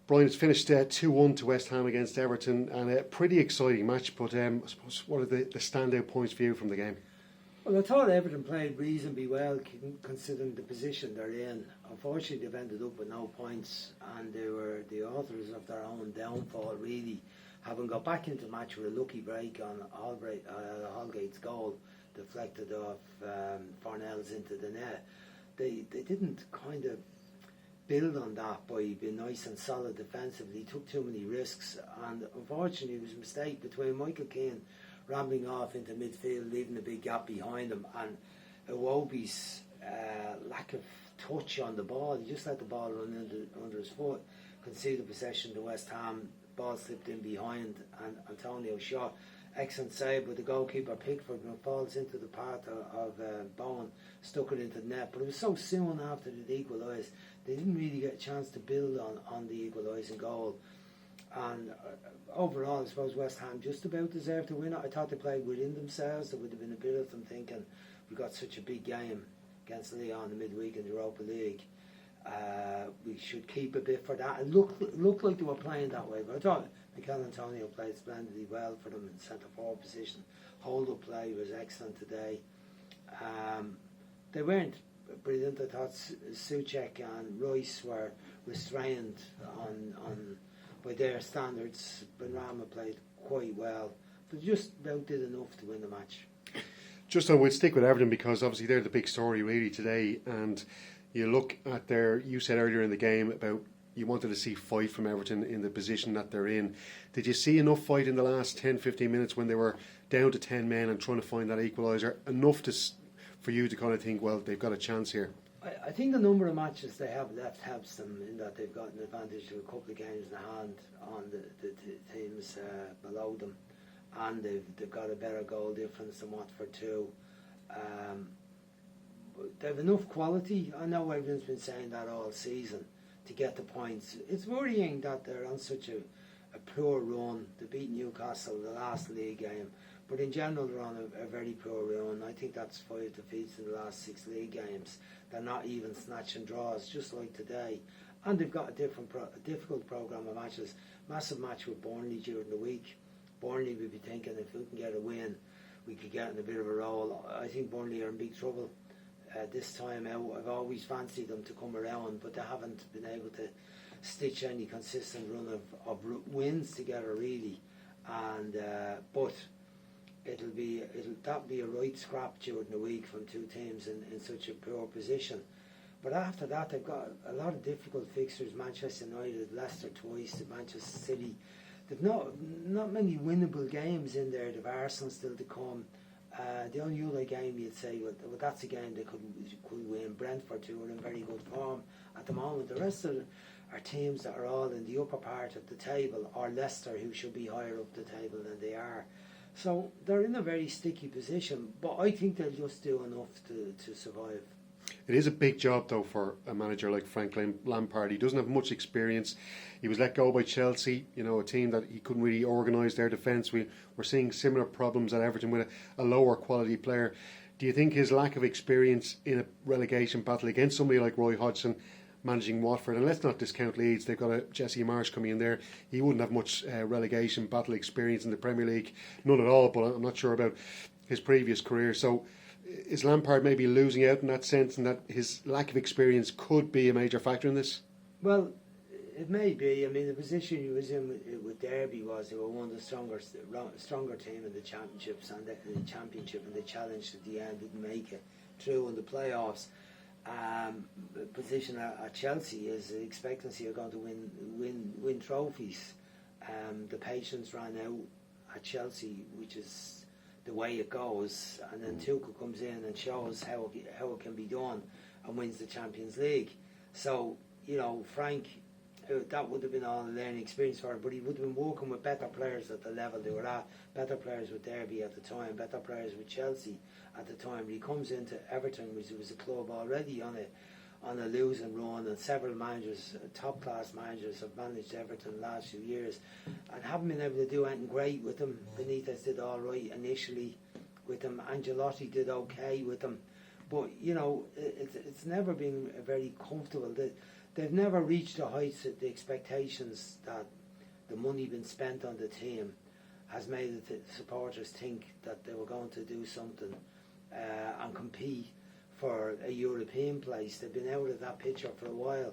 Brian, it's finished 2-1 to West Ham against Everton, and a pretty exciting match, but I suppose what are the standout points for you from the game? Well, I thought Everton played reasonably well considering the position they're in. Unfortunately, they've ended up with no points, and they were the authors of their own downfall, really, having got back into the match with a lucky break on Holgate's goal, deflected off Fornells into the net. They didn't kind of build on that by being nice and solid defensively. Took too many risks, and unfortunately it was a mistake between Michael Keane rambling off into midfield, leaving a big gap behind him, and Iwobi's lack of touch on the ball. He just let the ball run under his foot, conceded possession to West Ham. Ball slipped in behind, and Antonio shot. Excellent save with the goalkeeper Pickford, and falls into the path of Bowen, stuck it into the net. But it was so soon after they'd equalised, they didn't really get a chance to build on the equalising goal. And overall, I suppose West Ham just about deserved to win it. I thought they played within themselves. There would have been a bit of them thinking, we got such a big game against Lyon in midweek in the Europa League. We should keep a bit for that. It looked like they were playing that way, but I thought Mikel Antonio played splendidly well for them in centre forward position. Hold-up play was excellent today. They weren't brilliant. I thought Souček and Royce were restrained on by their standards. Benrahma played quite well. They just about did enough to win the match. Just we'll stick with Everton because obviously they're the big story really today, and you look at you said earlier in the game about you wanted to see fight from Everton in the position that they're in. Did you see enough fight in the last 10-15 minutes when they were down to 10 men and trying to find that equaliser, enough for you to kind of think, well, they've got a chance here? I think the number of matches they have left helps them in that they've got an advantage of a couple of games in hand on the teams below them, and they've got a better goal difference than Watford too. They have enough quality. I know everyone's been saying that all season to get the points. It's worrying that they're on such a poor run. They beat Newcastle the last league game, but in general they're on a very poor run. I think that's 5 defeats in the last 6 league games. They're not even snatching draws, just like today. And they've got a difficult programme of matches. Massive match with Burnley during the week. Burnley would be thinking if we can get a win, we could get in a bit of a roll. I think Burnley are in big trouble this time out. I've always fancied them to come around, but they haven't been able to stitch any consistent run of wins together really. And but that'll be a right scrap during the week from two teams in such a poor position. But after that, they've got a lot of difficult fixtures. Manchester United, Leicester twice, Manchester City. They've not many winnable games in there. They've Arsenal still to come. The only other game you'd say, well, that's a game they could win. Brentford too are in very good form at the moment. The rest are teams that are all in the upper part of the table, or Leicester, who should be higher up the table than they are. So they're in a very sticky position, but I think they'll just do enough to survive. It is a big job though for a manager like Frank Lampard. He doesn't have much experience. He was let go by Chelsea, a team that he couldn't really organise their defence. We're seeing similar problems at Everton with a lower quality player. Do you think his lack of experience in a relegation battle against somebody like Roy Hodgson managing Watford, and let's not discount Leeds, they've got a Jesse Marsh coming in there, he wouldn't have much relegation battle experience in the Premier League, none at all, but I'm not sure about his previous career. So is Lampard maybe losing out in that sense, and that his lack of experience could be a major factor in this? Well, it may be. I mean, the position he was in with Derby was they were one of the stronger team in the championships and the challenge at the end didn't make it through in the playoffs. Position at Chelsea is the expectancy of going to win trophies. The patience ran out at Chelsea, which is the way it goes, and then Tuchel comes in and shows how it can be done and wins the Champions League. So Frank, that would have been all a learning experience for him, but he would have been working with better players at the level they were at, better players with Derby at the time, better players with Chelsea at the time. But he comes into Everton, which was a club already on a losing run, and several managers, top class managers, have managed Everton the last few years and haven't been able to do anything great with them. Benitez did all right initially with them. Ancelotti did okay with them, but it's never been very comfortable. they've never reached the heights of the expectations that the money been spent on the team has made the supporters think that they were going to do something and compete for a European place. They've been out of that picture for a while.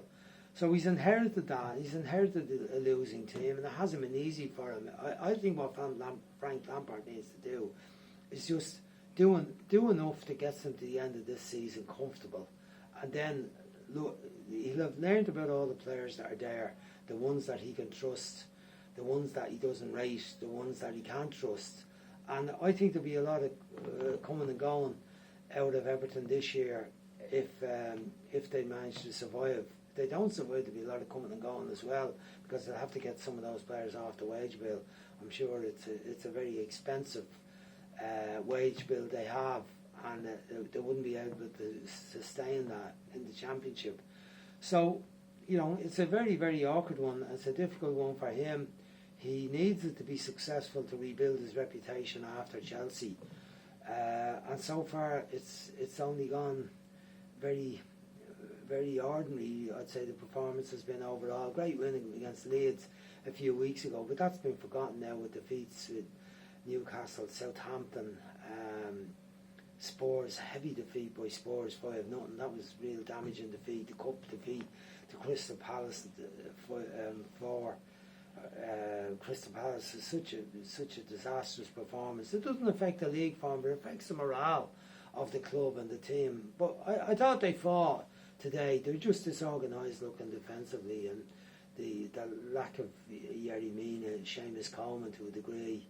So he's inherited that. He's inherited a losing team, and it hasn't been easy for him. I think what Frank Lampard needs to do is just do enough to get them to the end of this season comfortable. And then look, he'll have learned about all the players that are there, the ones that he can trust, the ones that he doesn't rate, the ones that he can't trust. And I think there'll be a lot of coming and going out of Everton this year if they manage to survive. If they don't survive, there'll be a lot of coming and going as well, because they'll have to get some of those players off the wage bill. I'm sure it's a very expensive wage bill they have, and they wouldn't be able to sustain that in the Championship. So, it's a very, very awkward one. It's a difficult one for him. He needs it to be successful to rebuild his reputation after Chelsea. And so far, it's only gone very, very ordinary. I'd say the performance has been overall great, winning against Leeds a few weeks ago, but that's been forgotten now with defeats with Newcastle, Southampton, Spurs, heavy defeat by Spurs 5-0. That was real damaging defeat. The cup defeat to Crystal Palace 4. Crystal Palace is such a disastrous performance. It doesn't affect the league form, but it affects the morale of the club and the team. But I thought they fought today. They're just disorganised looking defensively, and the lack of Yerry Mina, Seamus Coleman to a degree,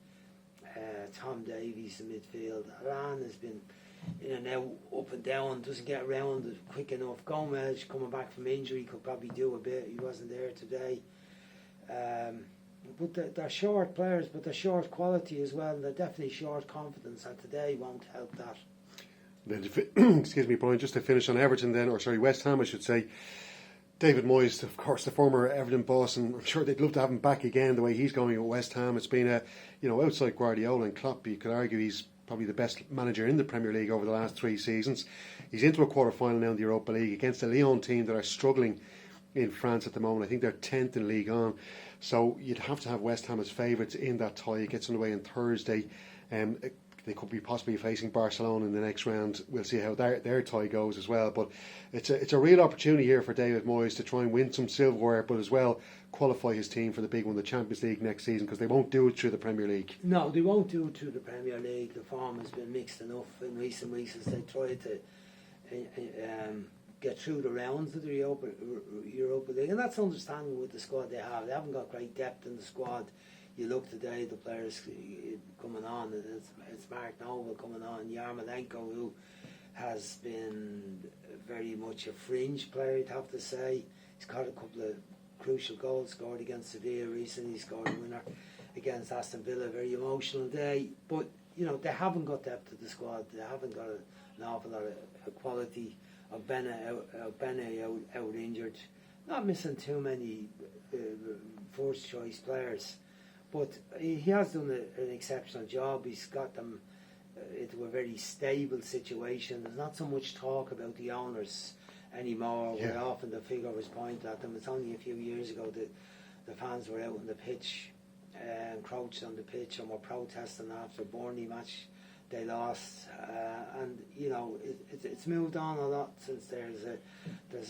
Tom Davies in midfield. Aran has been in and out, up and down, doesn't get around it quick enough. Gomez coming back from injury could probably do a bit. He wasn't there today. But they're short players, but they're short quality as well. They're definitely short confidence, and today won't help that. Then, excuse me, Brian, just to finish on Everton then, or sorry, West Ham I should say. David Moyes, of course, the former Everton boss, and I'm sure they'd love to have him back again the way he's going at West Ham. It's been outside Guardiola and Klopp, you could argue he's probably the best manager in the Premier League over the last 3 seasons. He's into a quarter-final now in the Europa League against a Lyon team that are struggling in France at the moment. I think they're 10th in Ligue 1. So you'd have to have West Ham as favourites in that tie. It gets underway on Thursday. They could be possibly facing Barcelona in the next round. We'll see how their tie goes as well. But it's a real opportunity here for David Moyes to try and win some silverware, but as well qualify his team for the big one, the Champions League next season, because they won't do it through the Premier League. No, they won't do it through the Premier League. The form has been mixed enough in recent weeks as they try to get through the rounds of the Europa League, and that's understandable with the squad they have. They haven't got great depth in the squad. You look today, the players coming on, it's Mark Noble coming on, Yarmolenko, who has been very much a fringe player, you'd have to say. He's got a couple of crucial goals scored against Sevilla recently. He scored a winner against Aston Villa, very emotional day. But, they haven't got depth to the squad. They haven't got an awful lot of quality. Bene out injured. Not missing too many first choice players. But he has done an exceptional job. He's got them into a very stable situation. There's not so much talk about the owners anymore. Yeah. Where often the figure was pointed at them. It's only a few years ago that the fans were out on the pitch, encroached on the pitch, and were protesting after the Burnley match they lost. And it's moved on a lot since. There's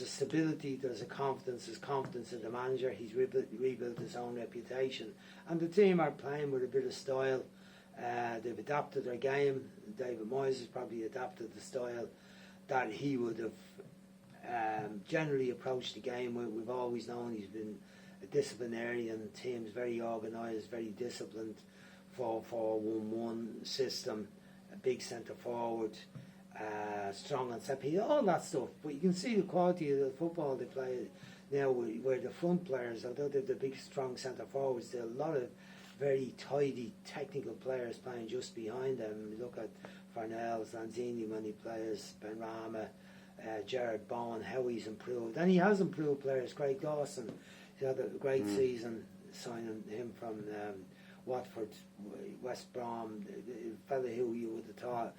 a stability, there's a confidence. There's confidence in the manager. He's rebuilt his own reputation, and the team are playing with a bit of style. They've adapted their game. David Moyes has probably adapted the style that he would have generally approached the game with. We've always known he's been a disciplinarian. Team's very organised, very disciplined. 4-4-1-1 system. A big centre forward, strong on set piece, all that stuff. But you can see the quality of the football they play now, where the front players, although they're the big strong centre forwards, there are a lot of very tidy technical players playing just behind them. You look at Farnell, Lanzini when he plays, Benrahma, Jared Bowen, how he's improved. And he has improved players. Craig Dawson, he had a great season signing him from Watford, West Brom, the fella who you would have thought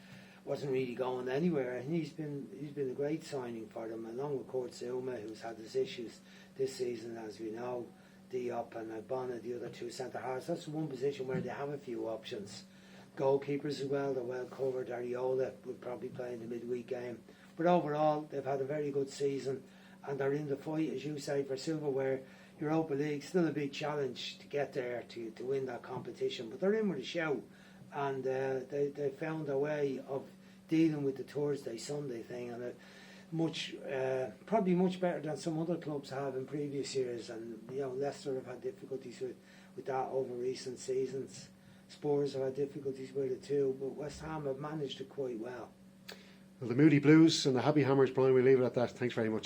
wasn't really going anywhere, and he's been a great signing for them, along with Kurt Zuma, who's had his issues this season, as we know. Diop and Agbana, the other two centre halves. That's one position where they have a few options. Goalkeepers as well, they're well covered. Ariola would probably play in the midweek game, but overall they've had a very good season, and they're in the fight, as you say, for silverware. Europa League still a big challenge to get there to win that competition, but they're in with a shout, and they found a way of dealing with the Thursday Sunday thing, and probably much better than some other clubs have in previous years. And Leicester have had difficulties with that over recent seasons. Spurs have had difficulties with it too, but West Ham have managed it quite well. Well, the Moody Blues and the Happy Hammers, Brian, we'll leave it at that. Thanks very much.